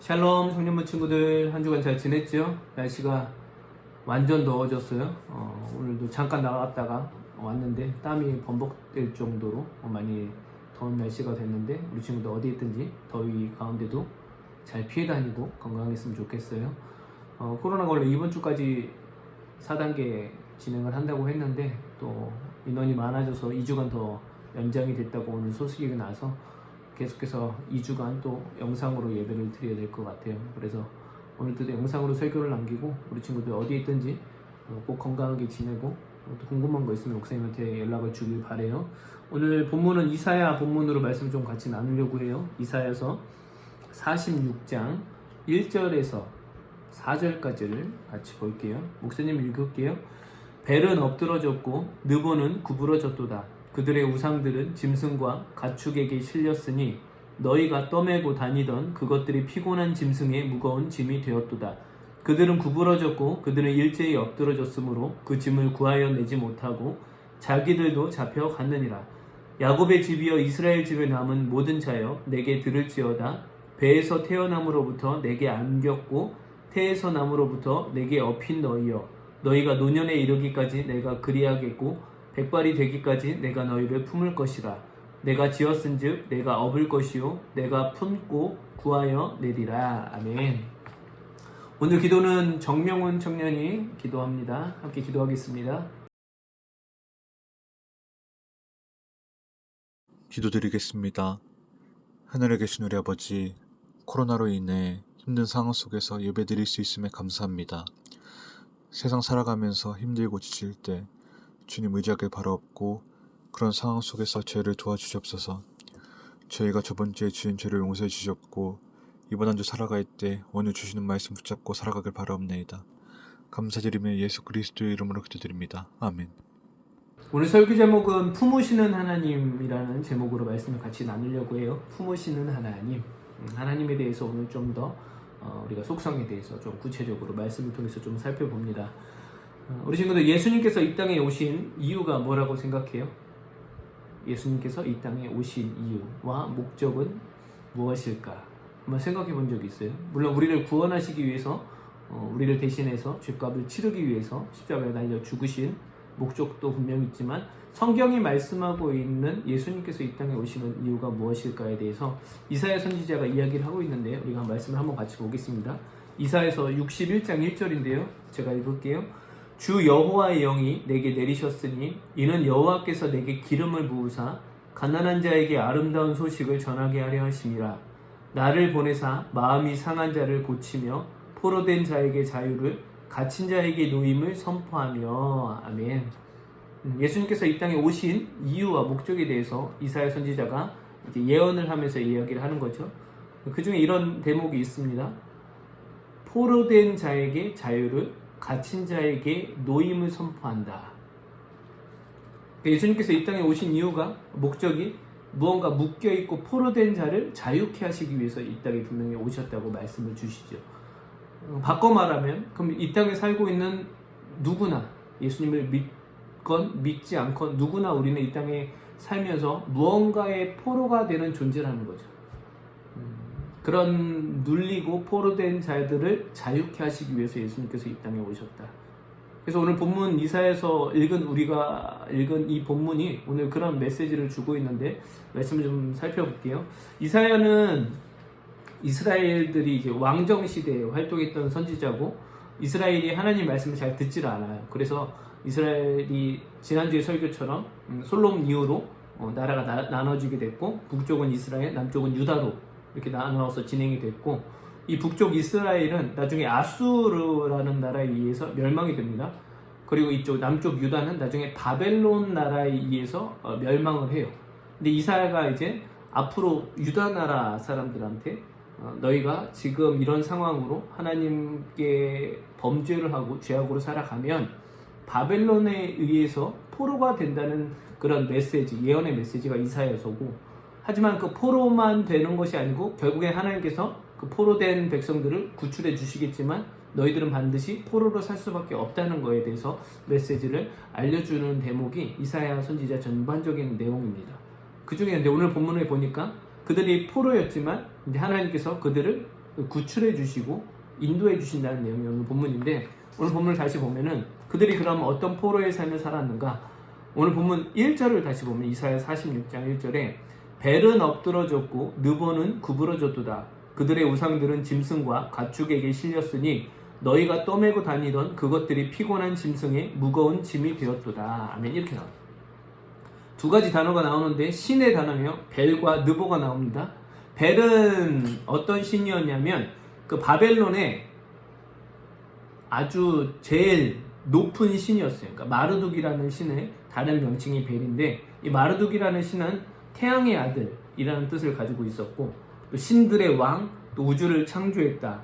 샬롬 청년부 친구들, 한 주간 잘 지냈죠? 날씨가 완전 더워졌어요. 오늘도 잠깐 나갔다가 왔는데 땀이 범벅될 정도로 많이 더운 날씨가 됐는데, 우리 친구들 어디 있든지 더위 가운데도 잘 피해 다니고 건강했으면 좋겠어요. 코로나가 원래 이번 주까지 4단계 진행을 한다고 했는데 또 인원이 많아져서 2주간 더 연장이 됐다고 오늘 소식이 나서 계속해서 2주간 또 영상으로 예배를 드려야 될 것 같아요. 그래서 오늘도 영상으로 설교를 남기고 우리 친구들 어디에 있든지 꼭 건강하게 지내고, 또 궁금한 거 있으면 목사님한테 연락을 주길 바래요. 오늘 본문은 이사야 본문으로 말씀 좀 같이 나누려고 해요. 이사야서 46장 1절에서 4절까지를 같이 볼게요. 목사님 읽을게요. 벨은 엎드러졌고 느보는 구부러졌도다. 그들의 우상들은 짐승과 가축에게 실렸으니 너희가 떠매고 다니던 그것들이 피곤한 짐승의 무거운 짐이 되었도다. 그들은 구부러졌고 그들은 일제히 엎드러졌으므로 그 짐을 구하여 내지 못하고 자기들도 잡혀갔느니라. 야곱의 집이여 이스라엘 집에 남은 모든 자여 내게 들을지어다. 배에서 태어남으로부터 내게 안겼고 태에서 남으로부터 내게 업힌 너희여, 너희가 노년에 이르기까지 내가 그리하겠고 백발이 되기까지 내가 너희를 품을 것이라. 내가 지었은즉 내가 업을 것이요 내가 품고 구하여 내리라. 아멘. 오늘 기도는 정명훈 청년이 기도합니다. 함께 기도하겠습니다. 기도드리겠습니다. 하늘에 계신 우리 아버지, 코로나로 인해 힘든 상황 속에서 예배드릴 수 있음에 감사합니다. 세상 살아가면서 힘들고 지칠 때 주님 의지하길 바라 없고, 그런 상황 속에서 저희를 도와주시옵소서. 저희가 저번 주에 지은 죄를 용서해 주셨고 이번 한 주 살아갈 때 오늘 주시는 말씀 붙잡고 살아가길 바라옵나이다. 감사드리며 예수 그리스도의 이름으로 기도드립니다. 아멘. 오늘 설교 제목은 품으시는 하나님이라는 제목으로 말씀을 같이 나누려고 해요. 품으시는 하나님. 하나님에 대해서 오늘 좀 더 우리가 속성에 대해서 좀 구체적으로 말씀을 통해서 좀 살펴봅니다. 우리 친구들, 예수님께서 이 땅에 오신 이유가 뭐라고 생각해요? 예수님께서 이 땅에 오신 이유와 목적은 무엇일까? 한번 생각해 본 적이 있어요? 물론 우리를 구원하시기 위해서, 우리를 대신해서 죄값을 치르기 위해서 십자가에 달려 죽으신 목적도 분명히 있지만, 성경이 말씀하고 있는 예수님께서 이 땅에 오시는 이유가 무엇일까에 대해서 이사야 선지자가 이야기를 하고 있는데요. 우리가 말씀을 한번 같이 보겠습니다. 이사야서 61장 1절인데요. 제가 읽을게요. 주 여호와의 영이 내게 내리셨으니 이는 여호와께서 내게 기름을 부으사 가난한 자에게 아름다운 소식을 전하게 하려 하심이라. 나를 보내사 마음이 상한 자를 고치며 포로된 자에게 자유를, 갇힌 자에게 노임을 선포하며. 아멘. 예수님께서 이 땅에 오신 이유와 목적에 대해서 이사야 선지자가 이제 예언을 하면서 이야기를 하는 거죠. 그 중에 이런 대목이 있습니다. 포로된 자에게 자유를, 갇힌 자에게 노임을 선포한다. 예수님께서 이 땅에 오신 이유가, 목적이 무언가 묶여있고 포로된 자를 자유케 하시기 위해서 이 땅에 분명히 오셨다고 말씀을 주시죠. 바꿔 말하면, 그럼 이 땅에 살고 있는 누구나, 예수님을 믿건 믿지 않건 누구나 우리는 이 땅에 살면서 무언가의 포로가 되는 존재라는 거죠. 그런 눌리고 포로된 자들을 자유케 하시기 위해서 예수님께서 이 땅에 오셨다. 그래서 오늘 본문 이사야에서 우리가 읽은 이 본문이 오늘 그런 메시지를 주고 있는데, 말씀을 좀 살펴볼게요. 이사야는 이스라엘들이 이제 왕정 시대에 활동했던 선지자고, 이스라엘이 하나님 말씀을 잘 듣질 않아요. 그래서 이스라엘이 지난주의 설교처럼 솔로몬 이후로 나라가 나눠지게 됐고, 북쪽은 이스라엘, 남쪽은 유다로 이렇게 나눠서 진행이 됐고, 이 북쪽 이스라엘은 나중에 아수르라는 나라에 의해서 멸망이 됩니다. 그리고 이쪽 남쪽 유다는 나중에 바벨론 나라에 의해서 멸망을 해요. 근데 이사야가 이제 앞으로 유다 나라 사람들한테 너희가 지금 이런 상황으로 하나님께 범죄를 하고 죄악으로 살아가면 바벨론에 의해서 포로가 된다는 그런 메시지, 예언의 메시지가 이사야서고, 하지만 그 포로만 되는 것이 아니고 결국에 하나님께서 그 포로된 백성들을 구출해 주시겠지만 너희들은 반드시 포로로 살 수밖에 없다는 것에 대해서 메시지를 알려주는 대목이 이사야 선지자 전반적인 내용입니다. 그 중에 오늘 본문을 보니까 그들이 포로였지만 이제 하나님께서 그들을 구출해 주시고 인도해 주신다는 내용이 오늘 본문인데, 오늘 본문을 다시 보면은 그들이 그럼 어떤 포로의 삶을 살았는가? 오늘 본문 1절을 다시 보면 이사야 46장 1절에 벨은 엎드러졌고 느보는 구부러졌도다. 그들의 우상들은 짐승과 가축에게 실렸으니 너희가 떠매고 다니던 그것들이 피곤한 짐승의 무거운 짐이 되었도다. 아멘. 이렇게 나와요. 두 가지 단어가 나오는데 신의 단어예요. 벨과 느보가 나옵니다. 벨은 어떤 신이었냐면 그 바벨론의 아주 제일 높은 신이었어요. 그러니까 마르둑이라는 신의 다른 명칭이 벨인데, 이 마르둑이라는 신은 태양의 아들이라는 뜻을 가지고 있었고, 또 신들의 왕, 또 우주를 창조했다.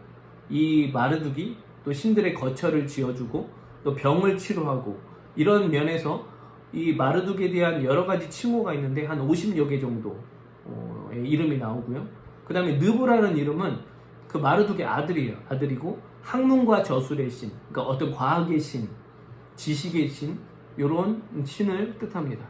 이 마르둑이 또 신들의 거처를 지어주고 또 병을 치료하고, 이런 면에서 이 마르둑에 대한 여러 가지 칭호가 있는데 한 50여 개 정도의 이름이 나오고요. 그 다음에 느보라는 이름은 그 마르둑의 아들이에요. 아들이고 학문과 저술의 신, 그러니까 어떤 과학의 신, 지식의 신, 이런 신을 뜻합니다.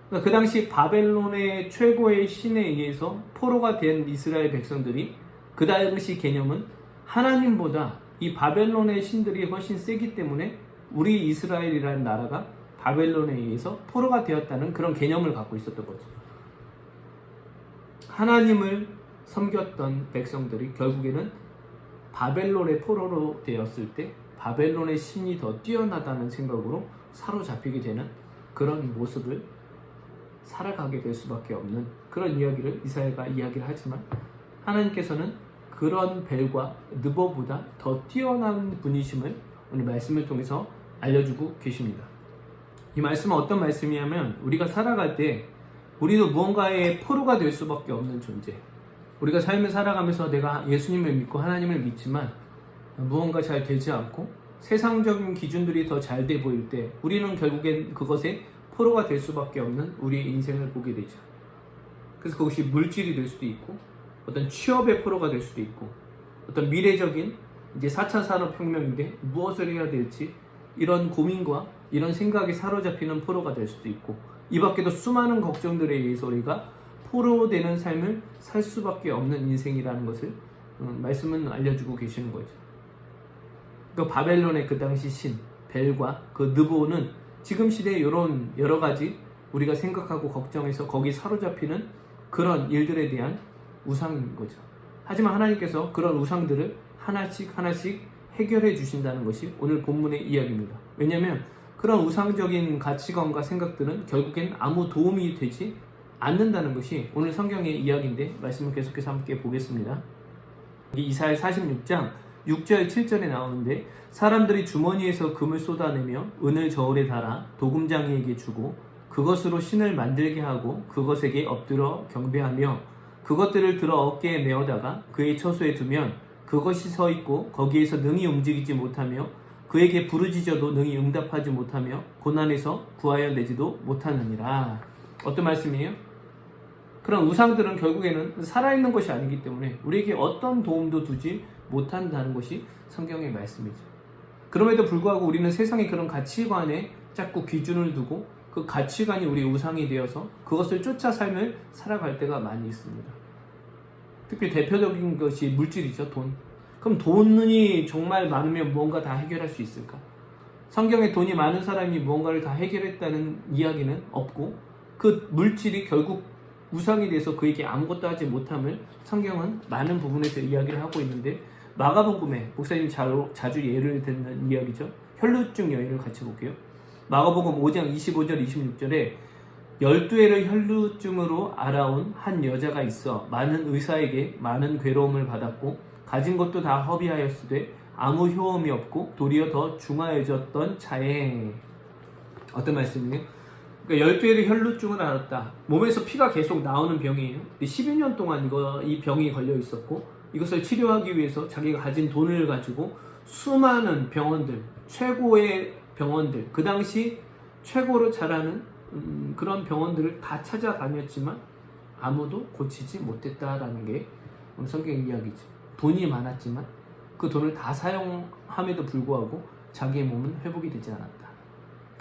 그러니까 그 당시 바벨론의 최고의 신에 의해서 포로가 된 이스라엘 백성들이, 그 당시 개념은 하나님보다 이 바벨론의 신들이 훨씬 세기 때문에 우리 이스라엘이라는 나라가 바벨론에 의해서 포로가 되었다는 그런 개념을 갖고 있었던 거죠. 하나님을 섬겼던 백성들이 결국에는 바벨론의 포로로 되었을 때 바벨론의 신이 더 뛰어나다는 생각으로 사로잡히게 되는 그런 모습을 살아가게 될 수밖에 없는 그런 이야기를 이사야가 이야기를 하지만, 하나님께서는 그런 벨과 느보보다 더 뛰어난 분이심을 오늘 말씀을 통해서 알려주고 계십니다. 이 말씀은 어떤 말씀이냐면, 우리가 살아갈 때 우리도 무언가의 포로가 될 수밖에 없는 존재, 우리가 삶을 살아가면서 내가 예수님을 믿고 하나님을 믿지만 무언가 잘 되지 않고 세상적인 기준들이 더 잘 돼 보일 때 우리는 결국엔 그것에 포로가 될 수밖에 없는 우리의 인생을 보게 되죠. 그래서 그것이 물질이 될 수도 있고, 어떤 취업의 포로가 될 수도 있고, 어떤 미래적인 이제 4차 산업혁명인데 무엇을 해야 될지 이런 고민과 이런 생각에 사로잡히는 포로가 될 수도 있고, 이 밖에도 수많은 걱정들에 의해서 우리가 포로되는 삶을 살 수밖에 없는 인생이라는 것을 말씀은 알려주고 계시는 거죠. 그 바벨론의 그 당시 신 벨과 그 느보는 지금 시대에 이런 여러 가지 우리가 생각하고 걱정해서 거기 사로잡히는 그런 일들에 대한 우상인 거죠. 하지만 하나님께서 그런 우상들을 하나씩 하나씩 해결해 주신다는 것이 오늘 본문의 이야기입니다. 왜냐하면 그런 우상적인 가치관과 생각들은 결국엔 아무 도움이 되지 않는다는 것이 오늘 성경의 이야기인데, 말씀을 계속해서 함께 보겠습니다. 이사야 46장 6절 7절에 나오는데, 사람들이 주머니에서 금을 쏟아내며 은을 저울에 달아 도금장이에게 주고 그것으로 신을 만들게 하고 그것에게 엎드려 경배하며 그것들을 들어 어깨에 메어다가 그의 처소에 두면 그것이 서 있고 거기에서 능히 움직이지 못하며 그에게 부르짖어도 능히 응답하지 못하며 고난에서 구하여 내지도 못하느니라. 어떤 말씀이에요? 그런 우상들은 결국에는 살아있는 것이 아니기 때문에 우리에게 어떤 도움도 주지 못한다는 것이 성경의 말씀이죠. 그럼에도 불구하고 우리는 세상의 그런 가치관에 자꾸 기준을 두고 그 가치관이 우리 우상이 되어서 그것을 쫓아 삶을 살아갈 때가 많이 있습니다. 특히 대표적인 것이 물질이죠. 돈. 그럼 돈이 정말 많으면 무언가 다 해결할 수 있을까? 성경에 돈이 많은 사람이 무언가를 다 해결했다는 이야기는 없고, 그 물질이 결국 우상이 돼서 그에게 아무것도 하지 못함을 성경은 많은 부분에서 이야기를 하고 있는데, 마가복음에 목사님이 자주 예를 듣는 이야기죠. 혈루증 여인을 같이 볼게요. 마가복음 5장 25절 26절에 12회를 혈루증으로 알아온 한 여자가 있어 많은 의사에게 많은 괴로움을 받았고 가진 것도 다 허비하였으되 아무 효험이 없고 도리어 더 중하여졌던 차에. 어떤 말씀이에요? 그러니까 12회를 혈루증을 앓았다. 몸에서 피가 계속 나오는 병이에요. 12년 동안 이 병이 걸려 있었고, 이것을 치료하기 위해서 자기가 가진 돈을 가지고 수많은 병원들, 최고의 병원들, 그 당시 최고로 잘하는 그런 병원들을 다 찾아다녔지만 아무도 고치지 못했다라는 게 오늘 성경의 이야기죠. 돈이 많았지만 그 돈을 다 사용함에도 불구하고 자기의 몸은 회복이 되지 않았다.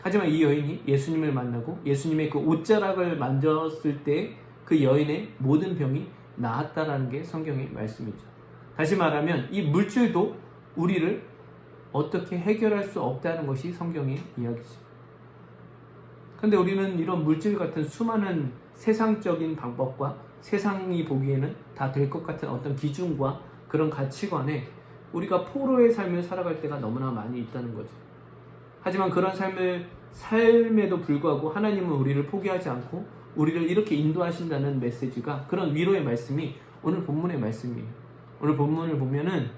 하지만 이 여인이 예수님을 만나고 예수님의 그 옷자락을 만졌을 때 그 여인의 모든 병이 나았다라는 게 성경의 말씀이죠. 다시 말하면 이 물질도 우리를 어떻게 해결할 수 없다는 것이 성경의 이야기죠. 근데 우리는 이런 물질 같은 수많은 세상적인 방법과 세상이 보기에는 다 될 것 같은 어떤 기준과 그런 가치관에 우리가 포로의 삶을 살아갈 때가 너무나 많이 있다는 거죠. 하지만 그런 삶에도 불구하고 하나님은 우리를 포기하지 않고 우리를 이렇게 인도하신다는 메시지가, 그런 위로의 말씀이 오늘 본문의 말씀이에요. 오늘 본문을 보면은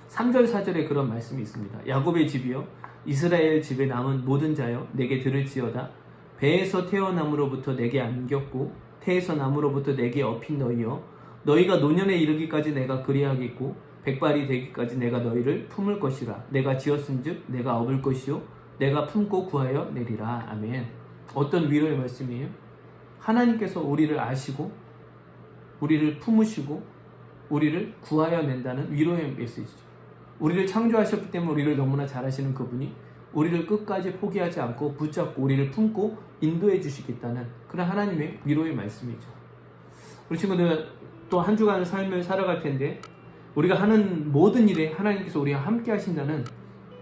3절 4절에 그런 말씀이 있습니다. 야곱의 집이여 이스라엘 집에 남은 모든 자여 내게 들을지어다. 배에서 태어남으로부터 내게 안겼고 태에서 남으로부터 내게 업힌 너희여, 너희가 노년에 이르기까지 내가 그리하겠고 백발이 되기까지 내가 너희를 품을 것이라. 내가 지었은즉 내가 업을 것이요 내가 품고 구하여 내리라. 아멘. 어떤 위로의 말씀이에요? 하나님께서 우리를 아시고 우리를 품으시고 우리를 구하여 낸다는 위로의 메시지죠. 우리를 창조하셨기 때문에 우리를 너무나 잘 아시는 그분이 우리를 끝까지 포기하지 않고 붙잡고 우리를 품고 인도해 주시겠다는 그런 하나님의 위로의 말씀이죠. 우리 친구들 또 한 주간 삶을 살아갈 텐데 우리가 하는 모든 일에 하나님께서 우리와 함께 하신다는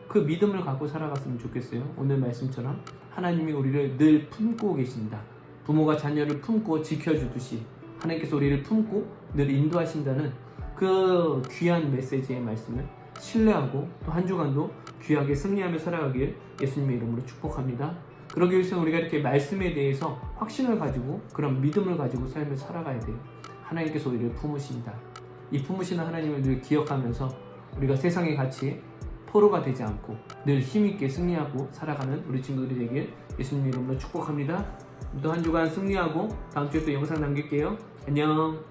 그 믿음을 갖고 살아갔으면 좋겠어요. 오늘 말씀처럼 하나님이 우리를 늘 품고 계신다. 부모가 자녀를 품고 지켜주듯이 하나님께서 우리를 품고 늘 인도하신다는 그 귀한 메시지의 말씀을 신뢰하고 또 한 주간도 귀하게 승리하며 살아가길 예수님의 이름으로 축복합니다. 그러기 위해서 우리가 이렇게 말씀에 대해서 확신을 가지고 그런 믿음을 가지고 삶을 살아가야 돼요. 하나님께서 우리를 품으신다. 이 품으시는 하나님을 늘 기억하면서 우리가 세상의 가치에 포로가 되지 않고 늘 힘있게 승리하고 살아가는 우리 친구들이 되길 예수님 이름으로 축복합니다. 또 한 주간 승리하고 다음 주에 또 영상 남길게요. 안녕.